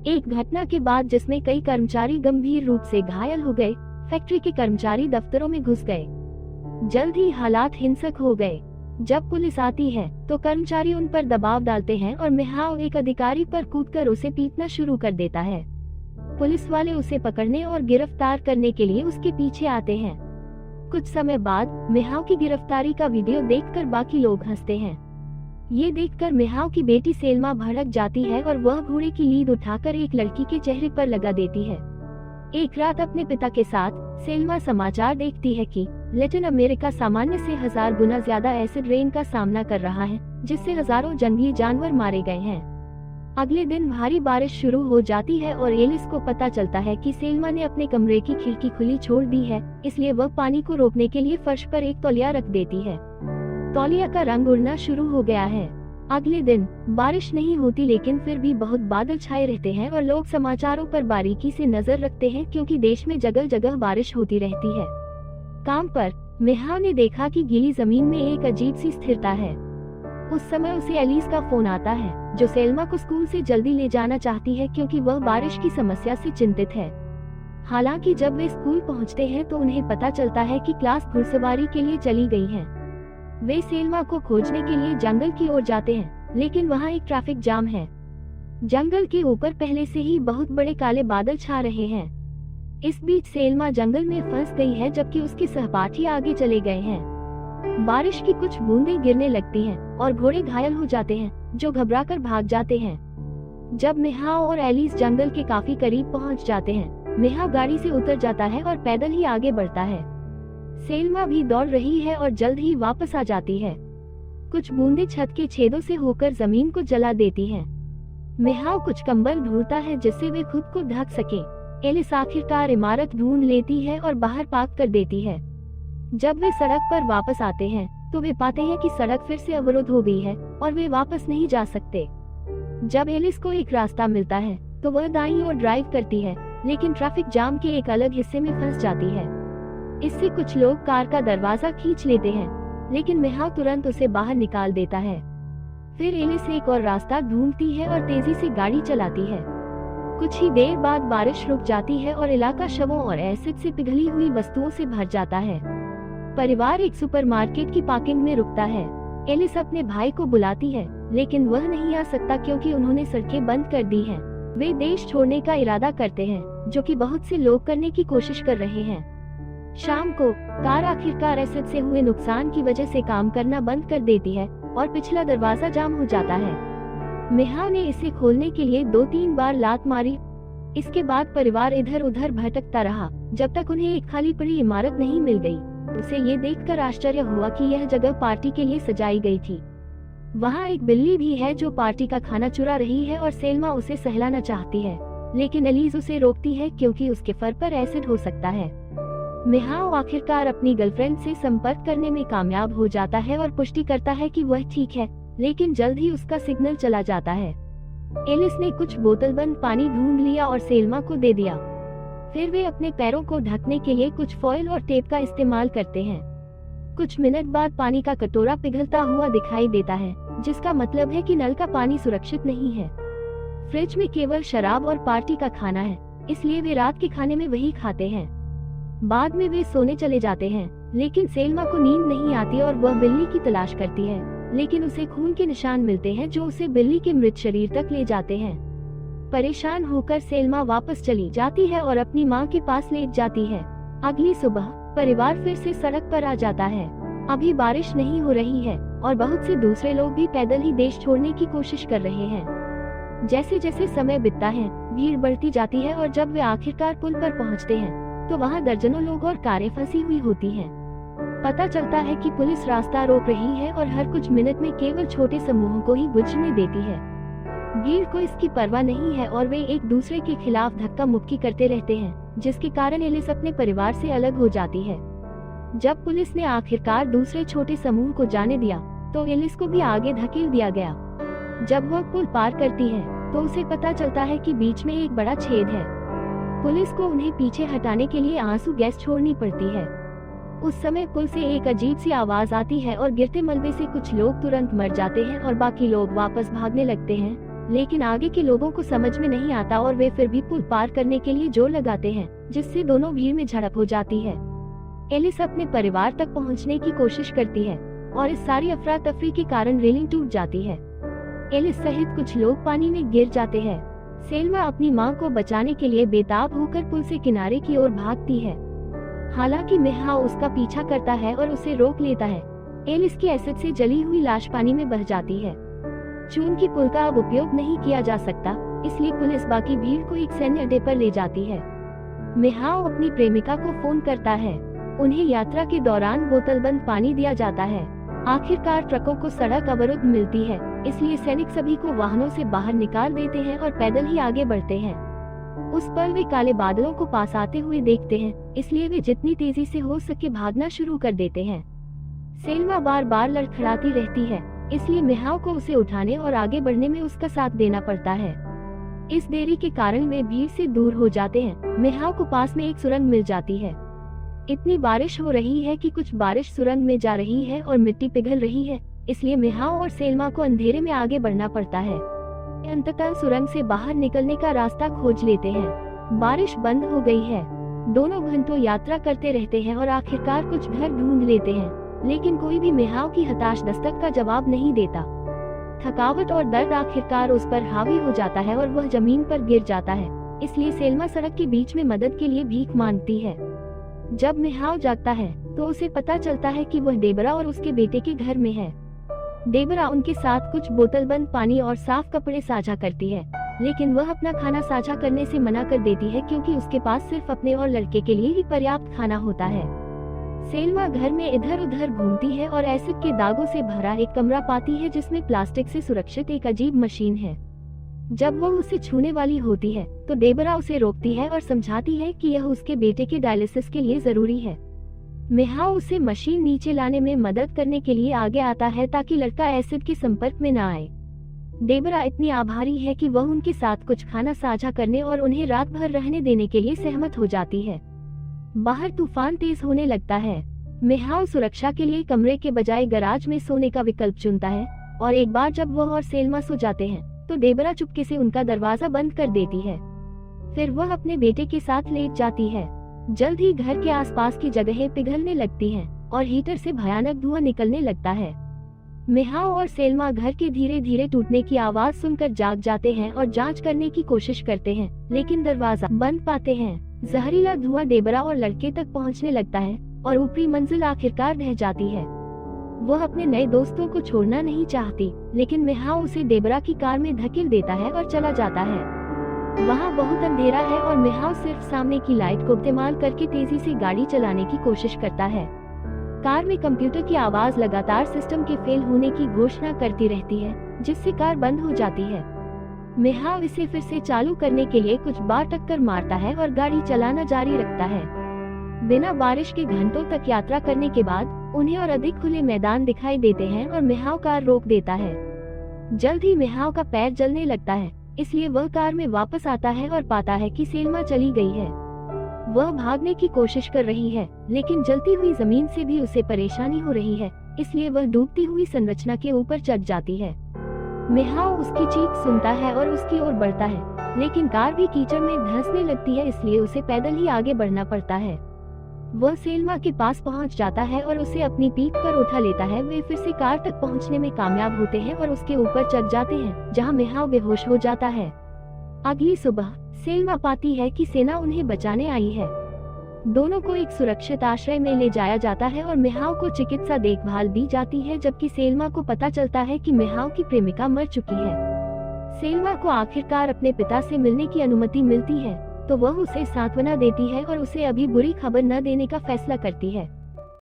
एक घटना के बाद जिसमें कई कर्मचारी गंभीर रूप से घायल हो गए, फैक्ट्री के कर्मचारी दफ्तरों में घुस गए। जल्द ही हालात हिंसक हो गए। जब पुलिस आती है तो कर्मचारी उन पर दबाव डालते हैं और मिहाओ एक अधिकारी पर कूदकर उसे पीटना शुरू कर देता है। पुलिस वाले उसे पकड़ने और गिरफ्तार करने के लिए उसके पीछे आते हैं। कुछ समय बाद मिहाओ की गिरफ्तारी का वीडियो देखकर बाकी लोग हंसते हैं। ये देखकर मिहाओ की बेटी सेल्मा भड़क जाती है और वह घोड़े की लीद उठाकर एक लड़की के चेहरे पर लगा देती है। एक रात अपने पिता के साथ सेल्मा समाचार देखती है कि लैटिन अमेरिका सामान्य से 1000 गुना ज्यादा एसिड रेन का सामना कर रहा है, जिससे हजारों जंगली जानवर मारे गए हैं। अगले दिन भारी बारिश शुरू हो जाती है और एलिस को पता चलता है कि सेल्मा ने अपने कमरे की खिड़की खुली छोड़ दी है, इसलिए वह पानी को रोकने के लिए फर्श पर एक तौलिया रख देती है। तौलिया का रंग उड़ना शुरू हो गया है। अगले दिन बारिश नहीं होती, लेकिन फिर भी बहुत बादल छाए रहते हैं और लोग समाचारों पर बारीकी से नजर रखते हैं, क्योंकि देश में जगह जगह बारिश होती रहती है। काम पर मिहाओ ने देखा कि गीली जमीन में एक अजीब सी स्थिरता है। उस समय उसे एलिस का फोन आता है, जो सेल्मा को स्कूल से जल्दी ले जाना चाहती है, क्योंकि वह बारिश की समस्या से चिंतित है। हालांकि जब वे स्कूल पहुंचते हैं तो उन्हें पता चलता है कि क्लास घुड़सवारी के लिए चली गई है। वे सेल्मा को खोजने के लिए जंगल की ओर जाते हैं, लेकिन वहाँ एक ट्रैफिक जाम है। जंगल के ऊपर पहले से ही बहुत बड़े काले बादल छा रहे हैं। इस बीच सेल्मा जंगल में फंस गई है, जबकि उसके सहपाठी आगे चले गए हैं। बारिश की कुछ बूंदें गिरने लगती हैं और घोड़े घायल हो जाते हैं, जो घबराकर भाग जाते हैं। जब मिहाओ और एलिस जंगल के काफी करीब पहुंच जाते हैं, मिहाओ गाड़ी से उतर जाता है और पैदल ही आगे बढ़ता है। सेल्मा भी दौड़ रही है और जल्द ही वापस आ जाती है। कुछ बूंदें छत के छेदों से होकर जमीन को जला देती हैं। मिहाओ कुछ कंबल ढूंढता है जिससे वे खुद को ढक सके। एलिस आखिरकार इमारत ढूंढ लेती है और बाहर पार्क कर देती है। जब वे सड़क पर वापस आते हैं तो वे पाते हैं कि सड़क फिर से अवरुद्ध हो गई है और वे वापस नहीं जा सकते। जब एलिस को एक रास्ता मिलता है तो वह दाईं ओर ड्राइव करती है, लेकिन ट्रैफिक जाम के एक अलग हिस्से में फंस जाती है। इससे कुछ लोग कार का दरवाजा खींच लेते हैं, लेकिन मिहाओ तुरंत उसे बाहर निकाल देता है। फिर एलिस एक और रास्ता ढूंढती है और तेजी से गाड़ी चलाती है। कुछ ही देर बाद बारिश रुक जाती है और इलाका शवों और एसिड से पिघली हुई वस्तुओं से भर जाता है। परिवार एक सुपरमार्केट की पार्किंग में रुकता है। एलिस अपने भाई को बुलाती है, लेकिन वह नहीं आ सकता क्योंकि उन्होंने सड़कें बंद कर दी हैं। वे देश छोड़ने का इरादा करते हैं, जो कि बहुत से लोग करने की कोशिश कर रहे हैं। शाम को कार आखिरकार एसिड से हुए नुकसान की वजह से काम करना बंद कर देती है और पिछला दरवाजा जाम हो जाता है। मिहाओ ने इसे खोलने के लिए 2-3 बार लात मारी। इसके बाद परिवार इधर उधर भटकता रहा, जब तक उन्हें एक खाली पड़ी इमारत नहीं मिल गई। उसे ये देखकर आश्चर्य हुआ कि यह जगह पार्टी के लिए सजाई गई थी। वहाँ एक बिल्ली भी है जो पार्टी का खाना चुरा रही है और सेल्मा उसे सहलाना चाहती है, लेकिन एलिस उसे रोकती है क्योंकि उसके फर पर एसिड हो सकता है। मिहाओ आखिरकार अपनी गर्लफ्रेंड से संपर्क करने में कामयाब हो जाता है और पुष्टि करता है कि वह ठीक है, लेकिन जल्द ही उसका सिग्नल चला जाता है। एलिस ने कुछ बोतलबंद पानी ढूंढ लिया और सेल्मा को दे दिया। फिर वे अपने पैरों को ढकने के लिए कुछ फॉयल और टेप का इस्तेमाल करते हैं। कुछ मिनट बाद पानी का कटोरा पिघलता हुआ दिखाई देता है, जिसका मतलब है कि नल का पानी सुरक्षित नहीं है। फ्रिज में केवल शराब और पार्टी का खाना है, इसलिए वे रात के खाने में वही खाते हैं। बाद में वे सोने चले जाते हैं, लेकिन सेल्मा को नींद नहीं आती और वह बिल्ली की तलाश करती है, लेकिन उसे खून के निशान मिलते हैं जो उसे बिल्ली के मृत शरीर तक ले जाते हैं। परेशान होकर सेल्मा वापस चली जाती है और अपनी माँ के पास लेट जाती है। अगली सुबह परिवार फिर से सड़क पर आ जाता है। अभी बारिश नहीं हो रही है और बहुत से दूसरे लोग भी पैदल ही देश छोड़ने की कोशिश कर रहे हैं। जैसे जैसे समय बीतता है, भीड़ बढ़ती जाती है और जब वे आखिरकार पुल पर पहुँचते हैं तो वहाँ दर्जनों लोग और कारें फंसी हुई होती हैं। पता चलता है कि पुलिस रास्ता रोक रही है और हर कुछ मिनट में केवल छोटे समूहों को ही गुजरने देती है। भीड़ को इसकी परवाह नहीं है और वे एक दूसरे के खिलाफ धक्का मुक्की करते रहते हैं, जिसके कारण एलिस अपने परिवार से अलग हो जाती है। जब पुलिस ने आखिरकार दूसरे छोटे समूह को जाने दिया तो एलिस को भी आगे धकेल दिया गया। जब वह पुल पार करती है तो उसे पता चलता है कि बीच में एक बड़ा छेद है। पुलिस को उन्हें पीछे हटाने के लिए आंसू गैस छोड़नी पड़ती है। उस समय पुल से एक अजीब सी आवाज आती है और गिरते मलबे से कुछ लोग तुरंत मर जाते हैं और बाकी लोग वापस भागने लगते हैं। लेकिन आगे के लोगों को समझ में नहीं आता और वे फिर भी पुल पार करने के लिए जोर लगाते हैं, जिससे दोनों भीड़ में झड़प हो जाती है। एलिस अपने परिवार तक पहुंचने की कोशिश करती है और इस सारी अफरा तफरी के कारण रेलिंग टूट जाती है। एलिस सहित कुछ लोग पानी में गिर जाते हैं। सेल्मा अपनी मां को बचाने के लिए बेताब होकर पुल से किनारे की ओर भागती है। हालांकि मिहाओ उसका पीछा करता है और उसे रोक लेता है। एलिस की एसिड से जली हुई लाश पानी में बह जाती है। चूंकि पुल का अब उपयोग नहीं किया जा सकता, इसलिए पुलिस बाकी भीड़ को एक सैन्य अड्डे पर ले जाती है। मिहाओ अपनी प्रेमिका को फोन करता है। उन्हें यात्रा के दौरान बोतलबंद पानी दिया जाता है। आखिरकार ट्रकों को सड़क अवरुद्ध मिलती है, इसलिए सैनिक सभी को वाहनों से बाहर निकाल देते हैं और पैदल ही आगे बढ़ते हैं। उस पर वे काले बादलों को पास आते हुए देखते हैं, इसलिए वे जितनी तेजी से हो सके भागना शुरू कर देते हैं। सेल्मा बार बार लड़खड़ाती रहती है, इसलिए मिहाओ को उसे उठाने और आगे बढ़ने में उसका साथ देना पड़ता है। इस देरी के कारण वे भीड़ से दूर हो जाते हैं। मिहाओ को पास में एक सुरंग मिल जाती है। इतनी बारिश हो रही है कि कुछ बारिश सुरंग में जा रही है और मिट्टी पिघल रही है, इसलिए मिहाओ और सेल्मा को अंधेरे में आगे बढ़ना पड़ता है। अंततः सुरंग से बाहर निकलने का रास्ता खोज लेते हैं। बारिश बंद हो गई है। दोनों घंटों यात्रा करते रहते हैं और आखिरकार कुछ घर ढूंढ लेते हैं, लेकिन कोई भी मिहाओ की हताश दस्तक का जवाब नहीं देता। थकावट और दर्द आखिरकार उस पर हावी हो जाता है और वह जमीन पर गिर जाता है, इसलिए सेल्मा सड़क के बीच में मदद के लिए भीख मांगती है। जब मिहाओ जागता है तो उसे पता चलता है कि वह डेबरा और उसके बेटे के घर में है। डेबरा उनके साथ कुछ बोतलबंद पानी और साफ कपड़े साझा करती है, लेकिन वह अपना खाना साझा करने से मना कर देती है क्योंकि उसके पास सिर्फ अपने और लड़के के लिए ही पर्याप्त खाना होता है। सेल्मा घर में इधर उधर घूमती है और एसिड के दागों से भरा एक कमरा पाती है जिसमें प्लास्टिक से सुरक्षित एक अजीब मशीन है। जब वह उसे छूने वाली होती है तो डेबरा उसे रोकती है और समझाती है कि यह उसके बेटे के डायलिसिस के लिए जरूरी है। मिहाओ उसे मशीन नीचे लाने में मदद करने के लिए आगे आता है ताकि लड़का एसिड के संपर्क में न आए। डेबरा इतनी आभारी है कि वह उनके साथ कुछ खाना साझा करने और उन्हें रात भर रहने देने के लिए सहमत हो जाती है। बाहर तूफान तेज होने लगता है। मिहाओ सुरक्षा के लिए कमरे के बजाय गराज में सोने का विकल्प चुनता है और एक बार जब वह और सेल्मा सो जाते हैं तो डेबरा चुपके से उनका दरवाजा बंद कर देती है। फिर वह अपने बेटे के साथ लेट जाती है। जल्द ही घर के आसपास की जगहें पिघलने लगती हैं और हीटर से भयानक धुआं निकलने लगता है। मिहाओ और सेल्मा घर के धीरे धीरे टूटने की आवाज सुनकर जाग जाते हैं और जांच करने की कोशिश करते हैं, लेकिन दरवाजा बंद पाते हैं। जहरीला धुआं डेबरा और लड़के तक पहुंचने लगता है और ऊपरी मंजिल आखिरकार ढह जाती है। वह अपने नए दोस्तों को छोड़ना नहीं चाहती, लेकिन मिहाओ उसे डेबरा की कार में धकेल देता है और चला जाता है। वहाँ बहुत अंधेरा है और मिहाओ सिर्फ सामने की लाइट को इस्तेमाल करके तेजी से गाड़ी चलाने की कोशिश करता है। कार में कंप्यूटर की आवाज लगातार सिस्टम के फेल होने की घोषणा करती रहती है, जिससे कार बंद हो जाती है। मिहाओ इसे फिर से चालू करने के लिए कुछ बार टक्कर मारता है और गाड़ी चलाना जारी रखता है। बिना बारिश के घंटों तक यात्रा करने के बाद उन्हें और अधिक खुले मैदान दिखाई देते हैं और मिहाओ कार रोक देता है। जल्द ही मिहाओ का पैर जलने लगता है, इसलिए वह कार में वापस आता है और पाता है कि सेल्मा चली गई है। वह भागने की कोशिश कर रही है, लेकिन जलती हुई जमीन से भी उसे परेशानी हो रही है, इसलिए वह डूबती हुई संरचना के ऊपर चढ़ जाती है। मिहाओ उसकी चीख सुनता है और उसकी ओर बढ़ता है, लेकिन कार भी कीचड़ में धंसने लगती है, इसलिए उसे पैदल ही आगे बढ़ना पड़ता है। वह सेल्मा के पास पहुंच जाता है और उसे अपनी पीठ पर उठा लेता है। वे फिर से कार तक पहुंचने में कामयाब होते हैं और उसके ऊपर चढ़ जाते हैं, जहां मिहाओ बेहोश हो जाता है। अगली सुबह सेल्मा पाती है कि सेना उन्हें बचाने आई है। दोनों को एक सुरक्षित आश्रय में ले जाया जाता है और मिहाओ को चिकित्सा देखभाल दी जाती है, जबकि सेल्मा को पता चलता है कि मिहाओ की प्रेमिका मर चुकी है। सेल्मा को आखिरकार अपने पिता से मिलने की अनुमति मिलती है, तो वह उसे सांत्वना देती है और उसे अभी बुरी खबर न देने का फैसला करती है।